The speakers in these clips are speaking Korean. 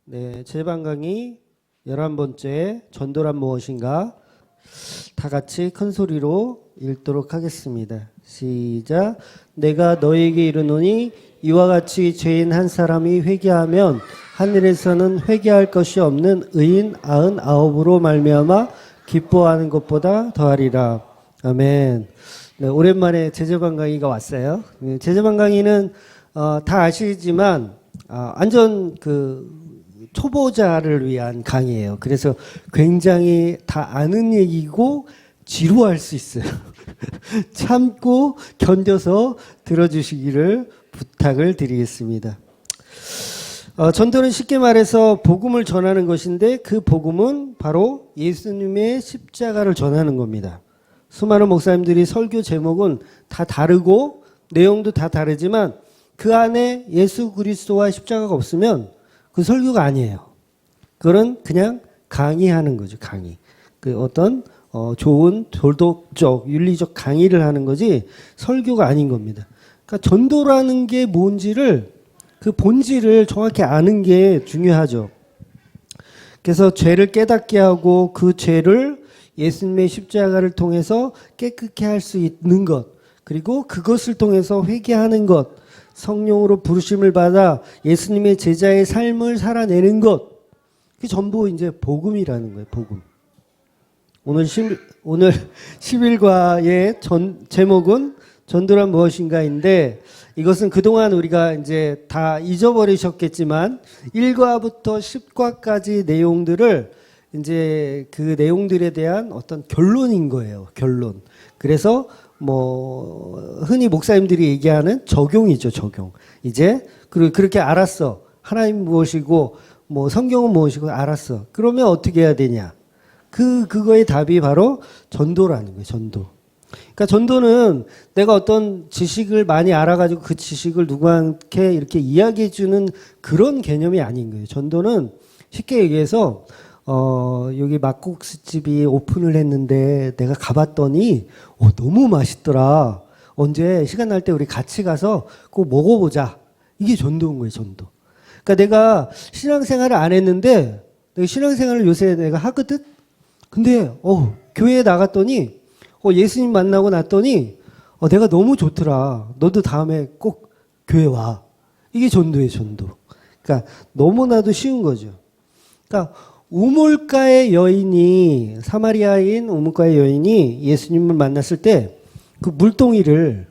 네, 제방 강의 11번째 전도란 무엇인가 다 같이 큰 소리로 읽도록 하겠습니다. 시작. 내가 너에게 이르노니 이와 같이 죄인 한 사람이 회개하면 하늘에서는 회개할 것이 없는 의인 99으로 말미암아 기뻐하는 것보다 더하리라. 아멘. 네, 오랜만에 제재방 강의가 왔어요. 제재방 강의는 다 아시지만 완전 초보자를 위한 강의예요. 그래서 굉장히 다 아는 얘기고 지루할 수 있어요. 참고 견뎌서 들어주시기를 부탁을 드리겠습니다. 전도는 쉽게 말해서 복음을 전하는 것인데 그 복음은 바로 예수님의 십자가를 전하는 겁니다. 수많은 목사님들이 설교 제목은 다 다르고 내용도 다 다르지만 그 안에 예수 그리스도와 십자가가 없으면 그 설교가 아니에요. 그건 그냥 강의하는 거죠. 강의. 어떤 좋은 도덕적, 윤리적 강의를 하는 거지 설교가 아닌 겁니다. 그러니까 전도라는 게 뭔지를 그 본질을 정확히 아는 게 중요하죠. 그래서 죄를 깨닫게 하고 그 죄를 예수님의 십자가를 통해서 깨끗게 할 수 있는 것, 그리고 그것을 통해서 회개하는 것, 성령으로 부르심을 받아 예수님의 제자의 삶을 살아내는 것, 그게 전부 이제 복음이라는 거예요. 복음. 오늘 11과의 제목은 전도란 무엇인가인데, 이것은 그동안 우리가 이제 다 잊어버리셨겠지만 1과부터 10과까지 내용들을 이제 그 내용들에 대한 어떤 결론인 거예요. 결론. 그래서 흔히 목사님들이 얘기하는 적용이죠. 적용. 이제 그렇게 알았어. 하나님 무엇이고 성경은 무엇이고 알았어. 그러면 어떻게 해야 되냐? 그거의 답이 바로 전도라는 거예요. 전도. 그러니까 전도는 내가 어떤 지식을 많이 알아가지고 그 지식을 누구한테 이렇게 이야기해 주는 그런 개념이 아닌 거예요. 전도는 쉽게 얘기해서 여기 막국수집이 오픈을 했는데 내가 가봤더니 너무 맛있더라. 언제 시간 날 때 우리 같이 가서 꼭 먹어보자. 이게 전도인 거예요. 전도. 그러니까 내가 신앙생활을 안 했는데 내가 신앙생활을 요새 내가 하거든. 근데 교회에 나갔더니 예수님 만나고 났더니 내가 너무 좋더라. 너도 다음에 꼭 교회 와. 이게 전도예요. 전도. 그러니까 너무나도 쉬운 거죠. 그러니까 우물가의 여인이, 사마리아인 우물가의 여인이 예수님을 만났을 때 그 물동이를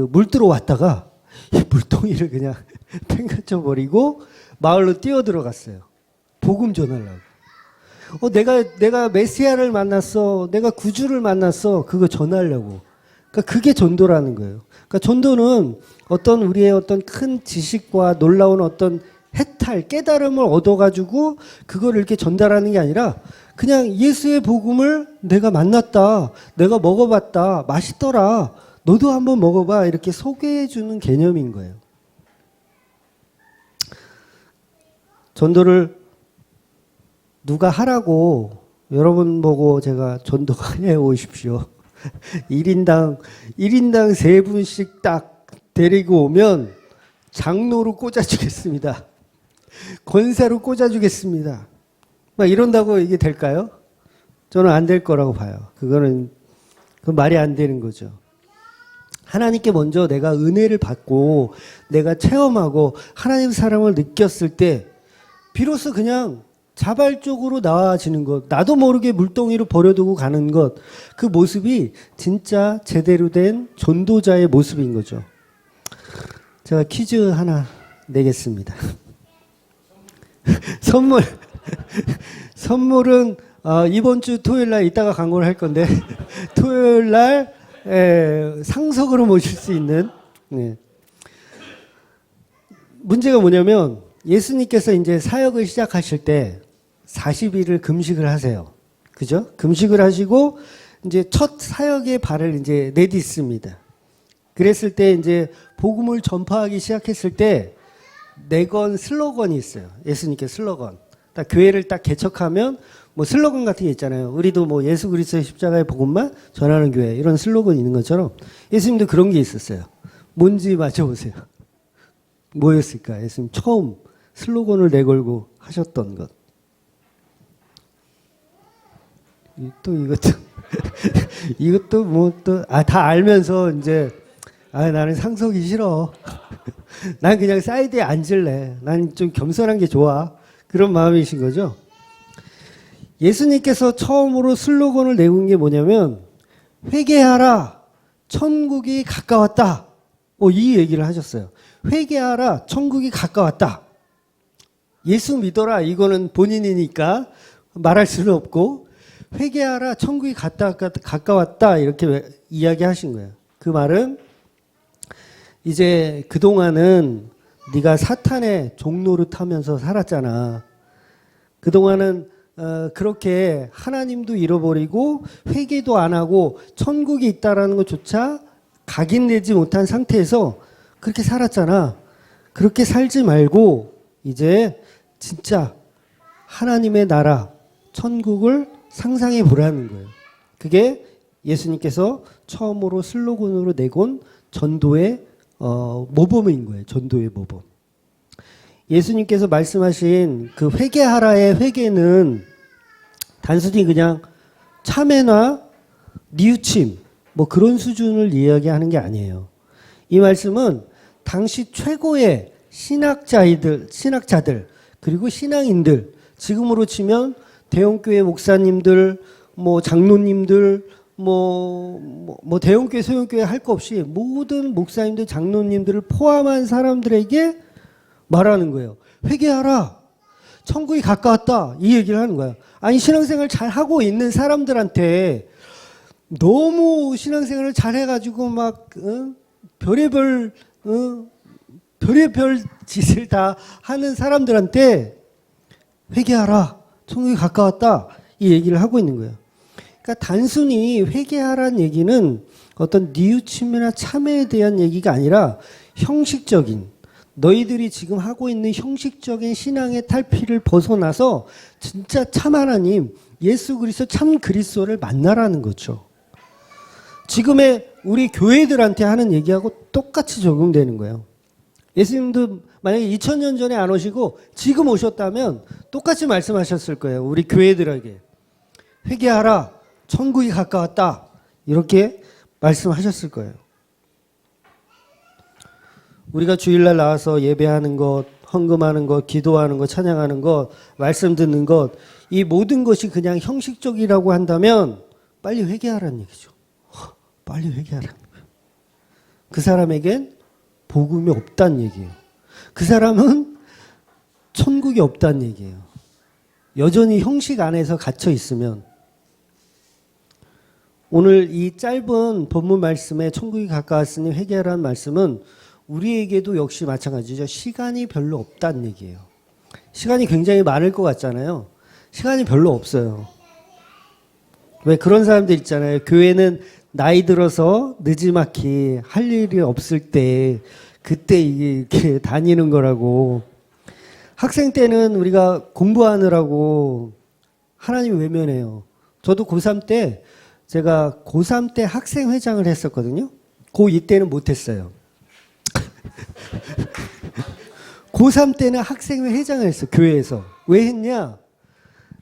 물 들어왔다가 이 물동이를 그냥 팽개쳐 버리고 마을로 뛰어 들어갔어요. 복음 전하려고. 내가 메시아를 만났어. 내가 구주를 만났어. 그거 전하려고. 그러니까 그게 전도라는 거예요. 그러니까 전도는 우리의 어떤 큰 지식과 놀라운 어떤 해탈, 깨달음을 얻어가지고 그걸 이렇게 전달하는 게 아니라 그냥 예수의 복음을 내가 만났다. 내가 먹어봤다. 맛있더라. 너도 한번 먹어봐. 이렇게 소개해주는 개념인 거예요. 전도를 누가 하라고 여러분 보고 제가 전도 강의해 오십시오. 1인당 3분씩 딱 데리고 오면 장로로 꽂아주겠습니다. 권사로 꽂아주겠습니다. 막 이런다고 이게 될까요? 저는 안 될 거라고 봐요. 그건 말이 안 되는 거죠. 하나님께 먼저 내가 은혜를 받고 내가 체험하고 하나님 사랑을 느꼈을 때 비로소 그냥 자발적으로 나아지는 것, 나도 모르게 물동이로 버려두고 가는 것, 그 모습이 진짜 제대로 된 전도자의 모습인 거죠. 제가 퀴즈 하나 내겠습니다. 선물은 이번 주 토요일 날 이따가 광고를 할 건데 토요일 날 상석으로 모실 수 있는. 문제가 뭐냐면 예수님께서 이제 사역을 시작하실 때 40일을 금식을 하세요. 그죠? 금식을 하시고 이제 첫 사역의 발을 이제 내딛습니다. 그랬을 때 이제 복음을 전파하기 시작했을 때 내건 슬로건이 있어요. 예수님께 슬로건. 딱 교회를 딱 개척하면 슬로건 같은 게 있잖아요. 우리도 예수 그리스도의 십자가의 복음만 전하는 교회 이런 슬로건이 있는 것처럼 예수님도 그런 게 있었어요. 뭔지 맞춰보세요. 뭐였을까? 예수님 처음 슬로건을 내걸고 하셨던 것. 또 이것도 이것도 뭐 또 다 알면서 이제 나는 상속이 싫어. 난 그냥 사이드에 앉을래. 난 좀 겸손한 게 좋아. 그런 마음이신 거죠. 예수님께서 처음으로 슬로건을 내건 게 뭐냐면 회개하라. 천국이 가까웠다. 이 얘기를 하셨어요. 회개하라. 천국이 가까웠다. 예수 믿어라. 이거는 본인이니까 말할 수는 없고 회개하라. 천국이 가까웠다. 이렇게 이야기하신 거예요. 그 말은 이제 그동안은 네가 사탄의 종노릇하면서 살았잖아. 그동안은 그렇게 하나님도 잃어버리고 회개도 안 하고 천국이 있다라는 것조차 각인되지 못한 상태에서 그렇게 살았잖아. 그렇게 살지 말고 이제 진짜 하나님의 나라, 천국을 상상해 보라는 거예요. 그게 예수님께서 처음으로 슬로건으로 내건 전도의 모범인 거예요. 전도의 모범. 예수님께서 말씀하신 그 회개하라의 회개는 단순히 그냥 참회나 뉘우침 뭐 그런 수준을 이야기하는 게 아니에요. 이 말씀은 당시 최고의 신학자들 그리고 신앙인들, 지금으로 치면 대형교회 목사님들, 뭐 장로님들, 뭐 대형교회 소형교회 할 거 없이 모든 목사님들, 장로님들을 포함한 사람들에게 말하는 거예요. 회개하라. 천국이 가까웠다. 이 얘기를 하는 거야. 아니 신앙생활 잘 하고 있는 사람들한테 너무 신앙생활을 잘 해가지고 막 별의별 짓을 다 하는 사람들한테 회개하라. 천국이 가까웠다. 이 얘기를 하고 있는 거예요. 그러니까 단순히 회개하라는 얘기는 어떤 뉘우침이나 참회에 대한 얘기가 아니라 형식적인, 너희들이 지금 하고 있는 형식적인 신앙의 탈피를 벗어나서 진짜 참 하나님, 예수 그리스도 참 그리스도를 만나라는 거죠. 지금의 우리 교회들한테 하는 얘기하고 똑같이 적용되는 거예요. 예수님도 만약에 2000년 전에 안 오시고 지금 오셨다면 똑같이 말씀하셨을 거예요. 우리 교회들에게. 회개하라. 천국이 가까웠다. 이렇게 말씀하셨을 거예요. 우리가 주일날 나와서 예배하는 것, 헌금하는 것, 기도하는 것, 찬양하는 것, 말씀 듣는 것, 이 모든 것이 그냥 형식적이라고 한다면 빨리 회개하라는 얘기죠. 빨리 회개하라는 거예요. 그 사람에겐 복음이 없다는 얘기예요. 그 사람은 천국이 없다는 얘기예요. 여전히 형식 안에서 갇혀 있으면. 오늘 이 짧은 본문 말씀에 천국이 가까웠으니 회개하라는 말씀은 우리에게도 역시 마찬가지죠. 시간이 별로 없다는 얘기예요. 시간이 굉장히 많을 것 같잖아요. 시간이 별로 없어요. 왜 그런 사람들 있잖아요. 교회는 나이 들어서 느지막이 할 일이 없을 때 그때 이렇게 다니는 거라고. 학생 때는 우리가 공부하느라고 하나님 외면해요. 저도 고3 때 제가 고3 때 학생회장을 했었거든요. 고2 때는 못했어요. 고3 때는 학생회 회장을 했어. 교회에서. 왜 했냐?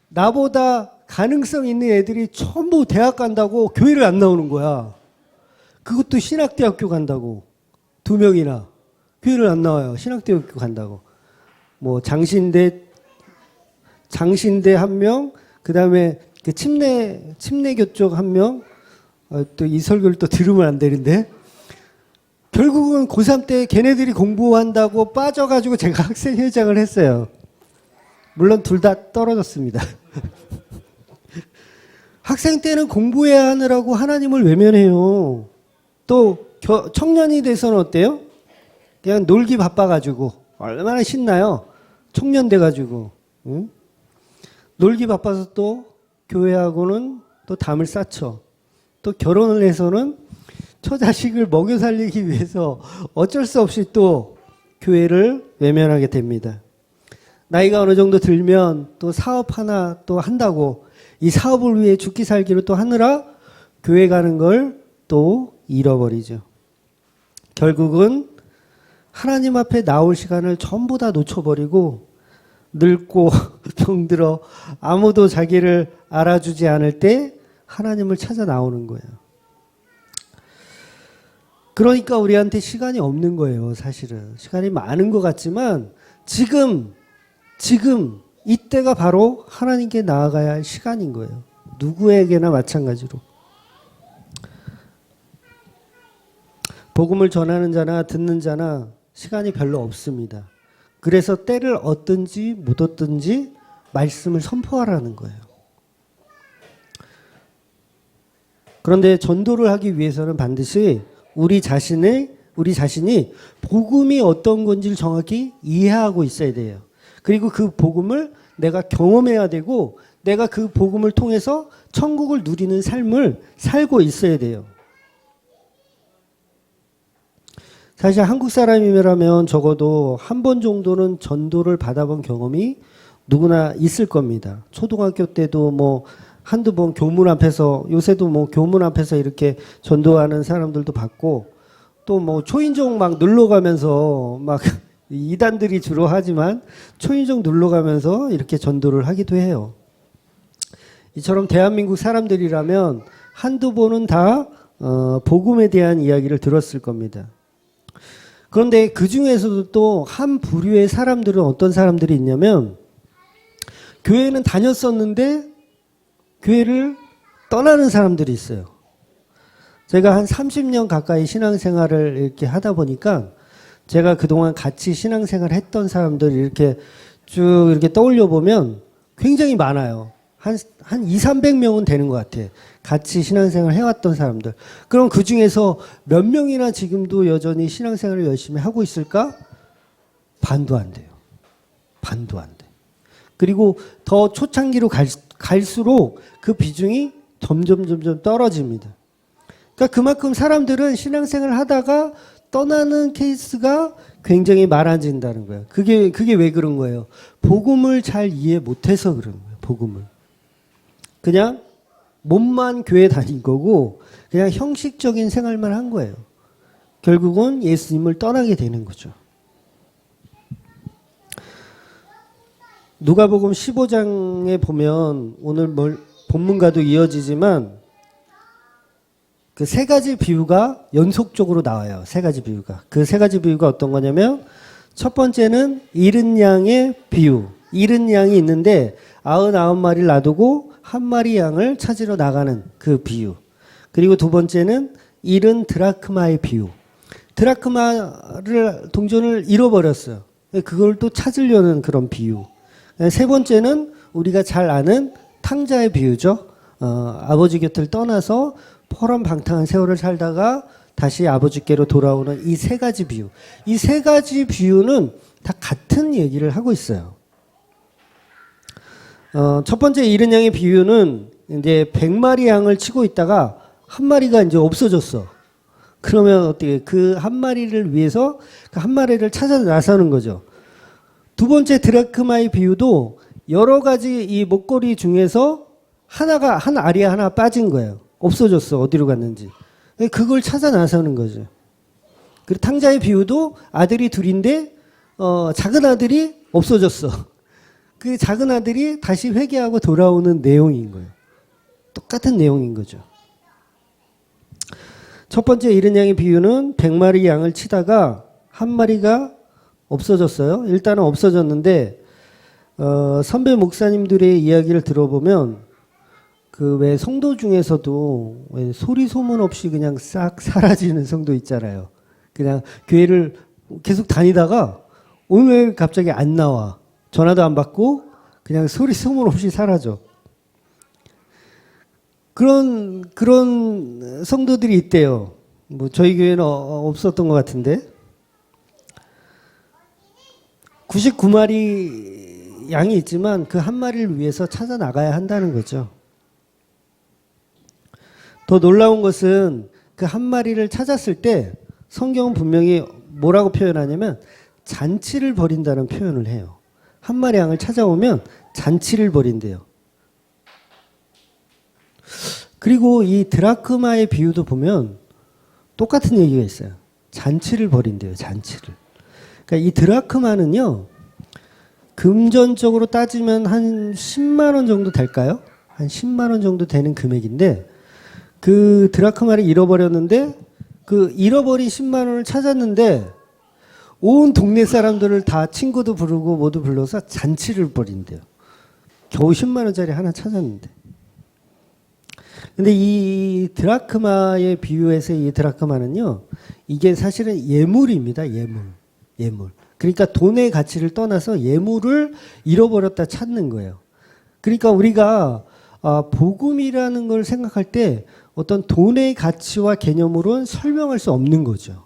나보다 가능성 있는 애들이 전부 대학 간다고 교회를 안 나오는 거야. 그것도 신학대학교 간다고. 2명이나 교회를 안 나와요. 신학대학교 간다고. 뭐 장신대 1명, 그다음에 그 침례교 쪽 1명. 또 이 설교를 또 들으면 안 되는데. 결국은 고3 때 걔네들이 공부한다고 빠져가지고 제가 학생회장을 했어요. 물론 둘 다 떨어졌습니다. 학생 때는 공부해야 하느라고 하나님을 외면해요. 또 청년이 돼서는 어때요? 그냥 놀기 바빠가지고 얼마나 신나요? 청년 돼가지고. 응? 놀기 바빠서 또 교회하고는 또 담을 쌓죠. 또 결혼을 해서는 처자식을 먹여 살리기 위해서 어쩔 수 없이 또 교회를 외면하게 됩니다. 나이가 어느 정도 들면 또 사업 하나 또 한다고 이 사업을 위해 죽기 살기로 또 하느라 교회 가는 걸 또 잃어버리죠. 결국은 하나님 앞에 나올 시간을 전부 다 놓쳐버리고 늙고 병들어 아무도 자기를 알아주지 않을 때 하나님을 찾아 나오는 거예요. 그러니까 우리한테 시간이 없는 거예요, 사실은. 시간이 많은 것 같지만 지금 이때가 바로 하나님께 나아가야 할 시간인 거예요. 누구에게나 마찬가지로. 복음을 전하는 자나 듣는 자나 시간이 별로 없습니다. 그래서 때를 얻든지 못 얻든지 말씀을 선포하라는 거예요. 그런데 전도를 하기 위해서는 반드시 우리 자신이 복음이 어떤 건지를 정확히 이해하고 있어야 돼요. 그리고 그 복음을 내가 경험해야 되고 내가 그 복음을 통해서 천국을 누리는 삶을 살고 있어야 돼요. 사실 한국 사람이라면 적어도 한 번 정도는 전도를 받아본 경험이 누구나 있을 겁니다. 초등학교 때도 뭐 한두 번 교문 앞에서, 요새도 뭐 교문 앞에서 이렇게 전도하는 사람들도 봤고, 또 뭐 초인종 막 눌러가면서 막 이단들이 주로 하지만 초인종 눌러가면서 이렇게 전도를 하기도 해요. 이처럼 대한민국 사람들이라면 한두 번은 다 복음에 대한 이야기를 들었을 겁니다. 그런데 그 중에서도 또 한 부류의 사람들은 어떤 사람들이 있냐면 교회는 다녔었는데 교회를 떠나는 사람들이 있어요. 제가 한 30년 가까이 신앙생활을 이렇게 하다 보니까 제가 그동안 같이 신앙생활 했던 사람들 이렇게 쭉 이렇게 떠올려 보면 굉장히 많아요. 한 2, 300명은 되는 것 같아. 같이 신앙생활 해왔던 사람들. 그럼 그 중에서 몇 명이나 지금도 여전히 신앙생활을 열심히 하고 있을까? 반도 안 돼요. 반도 안 돼. 그리고 더 초창기로 갈수록 그 비중이 점점 떨어집니다. 그러니까 그만큼 사람들은 신앙생활을 하다가 떠나는 케이스가 굉장히 많아진다는 거예요. 그게 왜 그런 거예요? 복음을 잘 이해 못해서 그런 거예요. 복음을. 그냥 몸만 교회 다닌 거고 그냥 형식적인 생활만 한 거예요. 결국은 예수님을 떠나게 되는 거죠. 누가복음 15장에 보면 오늘 본문과도 이어지지만 그 세 가지 비유가 연속적으로 나와요. 세 가지 비유가. 그 세 가지 비유가 어떤 거냐면 첫 번째는 잃은 양의 비유. 잃은 양이 있는데 99마리를 놔두고 한 마리 양을 찾으러 나가는 그 비유. 그리고 두 번째는 잃은 드라크마의 비유. 동전을 잃어버렸어요. 그걸 또 찾으려는 그런 비유. 세 번째는 우리가 잘 아는 탕자의 비유죠. 아버지 곁을 떠나서 포람방탕한 세월을 살다가 다시 아버지께로 돌아오는 이 세 가지 비유. 이 세 가지 비유는 다 같은 얘기를 하고 있어요. 첫 번째 잃은 양의 비유는 이제 100마리 양을 치고 있다가 한 마리가 이제 없어졌어. 그러면 어떻게 그 한 마리를 위해서 그 한 마리를 찾아 나서는 거죠. 두 번째 드라크마의 비유도 여러 가지 이 목걸이 중에서 한 알이 하나 빠진 거예요. 없어졌어. 어디로 갔는지. 그걸 찾아 나서는 거죠. 그리고 탕자의 비유도 아들이 둘인데 작은 아들이 없어졌어. 그 작은 아들이 다시 회개하고 돌아오는 내용인 거예요. 똑같은 내용인 거죠. 첫 번째 잃은 양의 비유는 100마리 양을 치다가 한 마리가 없어졌어요. 일단은 없어졌는데 선배 목사님들의 이야기를 들어보면 그 왜 성도 중에서도 왜 소리 소문 없이 그냥 싹 사라지는 성도 있잖아요. 그냥 교회를 계속 다니다가 오늘 갑자기 안 나와. 전화도 안 받고 그냥 소리 소문 없이 사라져. 그런 성도들이 있대요. 뭐 저희 교회는 없었던 것 같은데. 99마리 양이 있지만 그 한 마리를 위해서 찾아 나가야 한다는 거죠. 더 놀라운 것은 그 한 마리를 찾았을 때 성경은 분명히 뭐라고 표현하냐면 잔치를 벌인다는 표현을 해요. 한 마리 양을 찾아오면 잔치를 벌인대요. 그리고 이 드라크마의 비유도 보면 똑같은 얘기가 있어요. 잔치를 벌인대요. 잔치를. 그러니까 이 드라크마는요. 금전적으로 따지면 한 10만 원 정도 될까요? 한 10만 원 정도 되는 금액인데 그 드라크마를 잃어버렸는데 그 잃어버린 10만 원을 찾았는데 온 동네 사람들을 다 친구도 부르고 모두 불러서 잔치를 벌인대요. 겨우 10만 원짜리 하나 찾았는데. 근데 이 드라크마에 비유해서 이 드라크마는요, 이게 사실은 예물입니다. 예물. 그러니까 돈의 가치를 떠나서 예물을 잃어버렸다 찾는 거예요. 그러니까 우리가 복음이라는 걸 생각할 때 어떤 돈의 가치와 개념으로는 설명할 수 없는 거죠.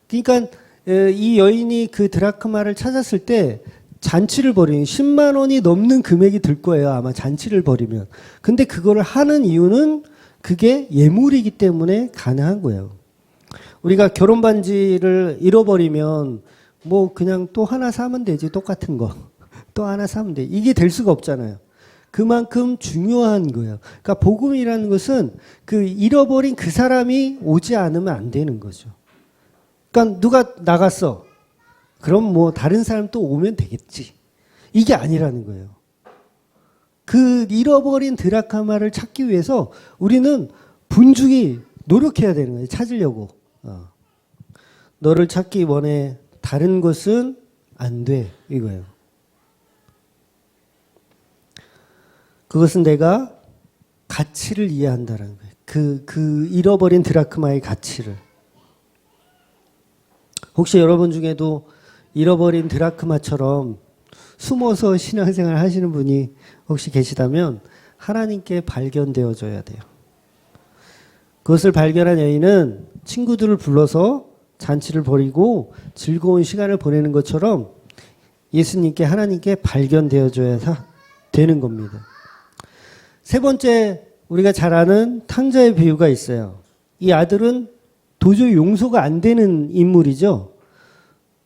그러니까 이 여인이 그 드라크마를 찾았을 때 잔치를 벌이는 10만 원이 넘는 금액이 들 거예요. 아마 잔치를 벌이면. 근데 그거를 하는 이유는 그게 예물이기 때문에 가능한 거예요. 우리가 결혼 반지를 잃어버리면 뭐 그냥 또 하나 사면 되지. 똑같은 거. 또 하나 사면 돼. 이게 될 수가 없잖아요. 그만큼 중요한 거예요. 그러니까 복음이라는 것은 그 잃어버린 그 사람이 오지 않으면 안 되는 거죠. 그러니까 누가 나갔어. 그럼 뭐 다른 사람 또 오면 되겠지. 이게 아니라는 거예요. 그 잃어버린 드라크마를 찾기 위해서 우리는 분주히 노력해야 되는 거예요. 찾으려고. 너를 찾기 원해. 다른 것은 안 돼. 이거예요. 그것은 내가 가치를 이해한다는 거예요. 그 잃어버린 드라크마의 가치를. 혹시 여러분 중에도 잃어버린 드라크마처럼 숨어서 신앙생활 하시는 분이 혹시 계시다면 하나님께 발견되어져야 돼요. 그것을 발견한 여인은 친구들을 불러서 잔치를 벌이고 즐거운 시간을 보내는 것처럼 예수님께 하나님께 발견되어져야 되는 겁니다. 세 번째 우리가 잘 아는 탕자의 비유가 있어요. 이 아들은 도저히 용서가 안 되는 인물이죠.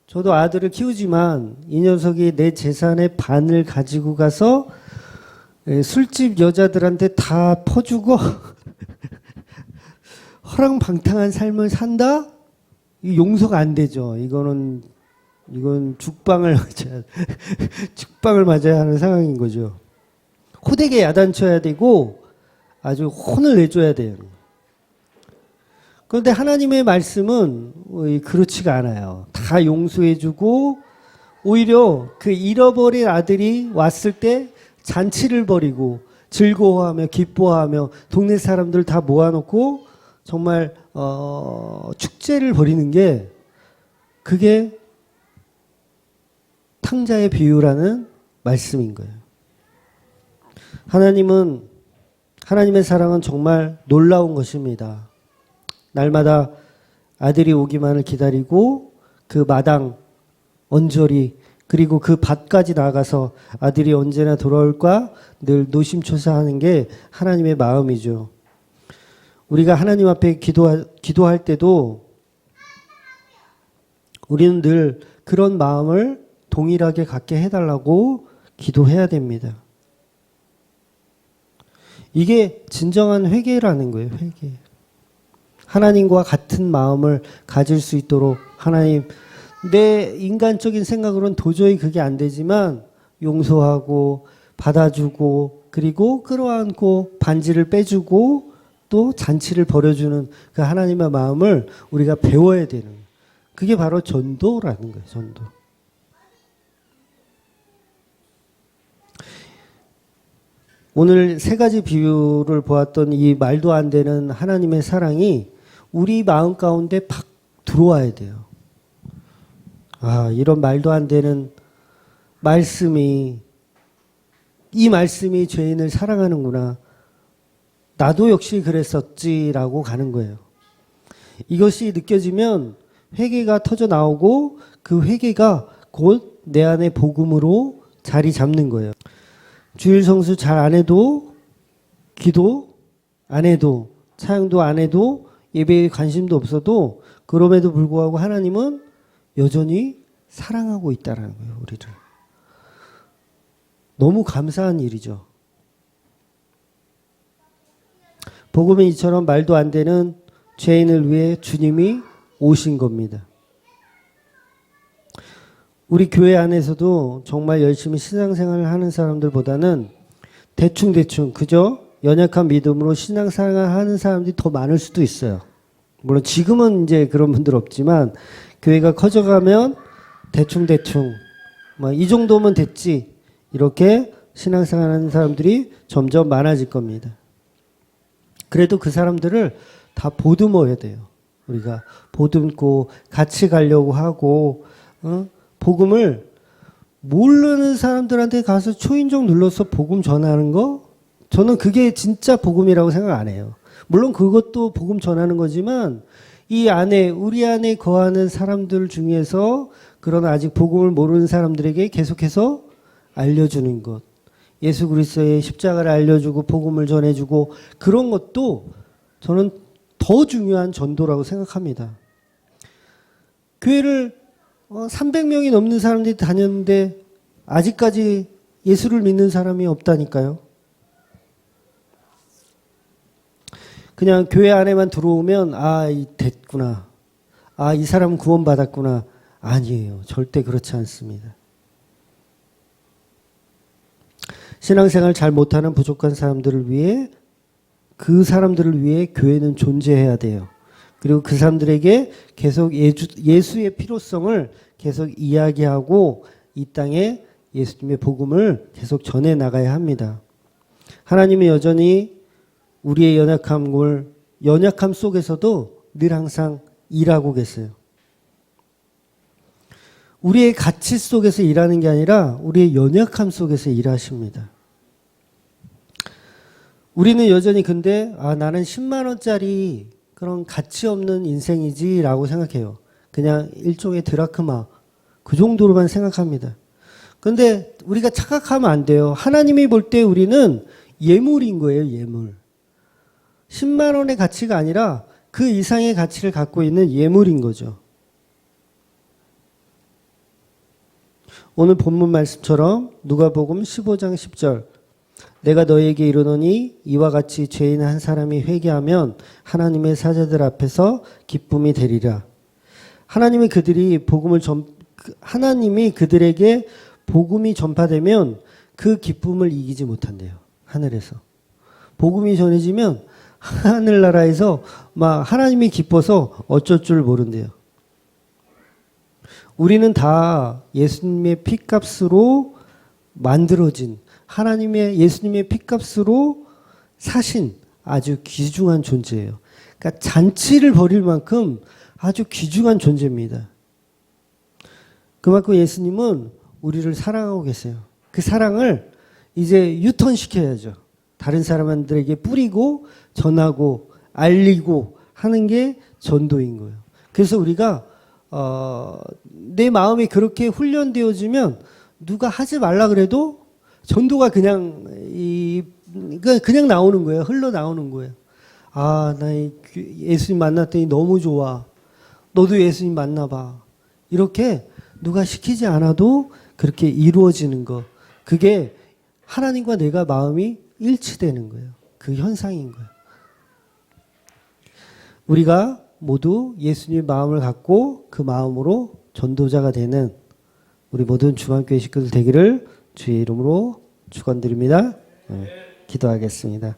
저도 아들을 키우지만 이 녀석이 내 재산의 반을 가지고 가서 술집 여자들한테 다 퍼주고 허랑방탕한 삶을 산다? 이 용서가 안 되죠. 이건 죽방을 맞아야 하는 상황인 거죠. 호되게 야단쳐야 되고 아주 혼을 내줘야 돼요. 그런데 하나님의 말씀은 그렇지가 않아요. 다 용서해주고 오히려 그 잃어버린 아들이 왔을 때 잔치를 벌이고 즐거워하며 기뻐하며 동네 사람들 다 모아놓고 정말 축제를 벌이는 게 그게 탕자의 비유라는 말씀인 거예요. 하나님의 사랑은 정말 놀라운 것입니다. 날마다 아들이 오기만을 기다리고 그 마당 언저리 그리고 그 밭까지 나가서 아들이 언제나 돌아올까 늘 노심초사하는 게 하나님의 마음이죠. 우리가 하나님 앞에 기도할 때도 우리는 늘 그런 마음을 동일하게 갖게 해달라고 기도해야 됩니다. 이게 진정한 회개라는 거예요. 회개. 하나님과 같은 마음을 가질 수 있도록 하나님, 내 인간적인 생각으로는 도저히 그게 안 되지만 용서하고 받아주고 그리고 끌어안고 반지를 빼주고 또 잔치를 벌여주는 그 하나님의 마음을 우리가 배워야 되는 거예요. 그게 바로 전도라는 거예요. 전도. 오늘 세 가지 비유를 보았던 이 말도 안 되는 하나님의 사랑이 우리 마음 가운데 팍 들어와야 돼요. 이런 말도 안 되는 말씀이, 이 말씀이 죄인을 사랑하는구나. 나도 역시 그랬었지라고 가는 거예요. 이것이 느껴지면 회개가 터져 나오고 그 회개가 곧 내 안에 복음으로 자리 잡는 거예요. 주일 성수 잘 안 해도, 기도 안 해도, 차용도 안 해도, 예배에 관심도 없어도 그럼에도 불구하고 하나님은 여전히 사랑하고 있다는 거예요. 우리를. 너무 감사한 일이죠. 복음은 이처럼 말도 안 되는 죄인을 위해 주님이 오신 겁니다. 우리 교회 안에서도 정말 열심히 신앙생활을 하는 사람들보다는 대충대충 그저 연약한 믿음으로 신앙생활을 하는 사람들이 더 많을 수도 있어요. 물론 지금은 이제 그런 분들 없지만 교회가 커져가면 대충대충 뭐 이 정도면 됐지 이렇게 신앙생활하는 사람들이 점점 많아질 겁니다. 그래도 그 사람들을 다 보듬어야 돼요. 우리가 보듬고 같이 가려고 하고 복음을 모르는 사람들한테 가서 초인종 눌러서 복음 전하는 거 저는 그게 진짜 복음이라고 생각 안 해요. 물론 그것도 복음 전하는 거지만 이 안에 우리 안에 거하는 사람들 중에서 그러나 아직 복음을 모르는 사람들에게 계속해서 알려주는 것. 예수 그리스도의 십자가를 알려주고 복음을 전해주고 그런 것도 저는 더 중요한 전도라고 생각합니다. 교회를 300명이 넘는 사람들이 다녔는데 아직까지 예수를 믿는 사람이 없다니까요. 그냥 교회 안에만 들어오면 됐구나. 이 사람은 구원받았구나. 아니에요. 절대 그렇지 않습니다. 신앙생활 잘 못하는 부족한 사람들을 위해 그 사람들을 위해 교회는 존재해야 돼요. 그리고 그 사람들에게 계속 예수의 필요성을 계속 이야기하고 이 땅에 예수님의 복음을 계속 전해 나가야 합니다. 하나님이 여전히 우리의 연약함 속에서도 늘 항상 일하고 계세요. 우리의 가치 속에서 일하는 게 아니라 우리의 연약함 속에서 일하십니다. 우리는 여전히 근데 나는 10만 원짜리 그런 가치 없는 인생이지라고 생각해요. 그냥 일종의 드라크마 그 정도로만 생각합니다. 근데 우리가 착각하면 안 돼요. 하나님이 볼 때 우리는 예물인 거예요. 예물. 10만 원의 가치가 아니라 그 이상의 가치를 갖고 있는 예물인 거죠. 오늘 본문 말씀처럼 누가복음 15장 10절 내가 너에게 이르노니 이와 같이 죄인 한 사람이 회개하면 하나님의 사자들 앞에서 기쁨이 되리라. 하나님이 그들에게 복음이 전파되면 그 기쁨을 이기지 못한대요. 하늘에서. 복음이 전해지면 하늘나라에서 막 하나님이 기뻐서 어쩔 줄 모른대요. 우리는 다 예수님의 피값으로 만들어진 예수님의 피값으로 사신 아주 귀중한 존재예요. 그러니까 잔치를 벌일 만큼 아주 귀중한 존재입니다. 그만큼 예수님은 우리를 사랑하고 계세요. 그 사랑을 이제 유턴시켜야죠. 다른 사람들에게 뿌리고 전하고 알리고 하는 게 전도인 거예요. 그래서 우리가 내 마음이 그렇게 훈련되어지면 누가 하지 말라 그래도 전도가 그냥 나오는 거예요. 흘러나오는 거예요. 나 예수님 만났더니 너무 좋아. 너도 예수님 만나봐. 이렇게 누가 시키지 않아도 그렇게 이루어지는 거. 그게 하나님과 내가 마음이 일치되는 거예요. 그 현상인 거예요. 우리가 모두 예수님의 마음을 갖고 그 마음으로 전도자가 되는 우리 모든 중앙교회 식구들 되기를 주의 이름으로 축원드립니다. 기도하겠습니다.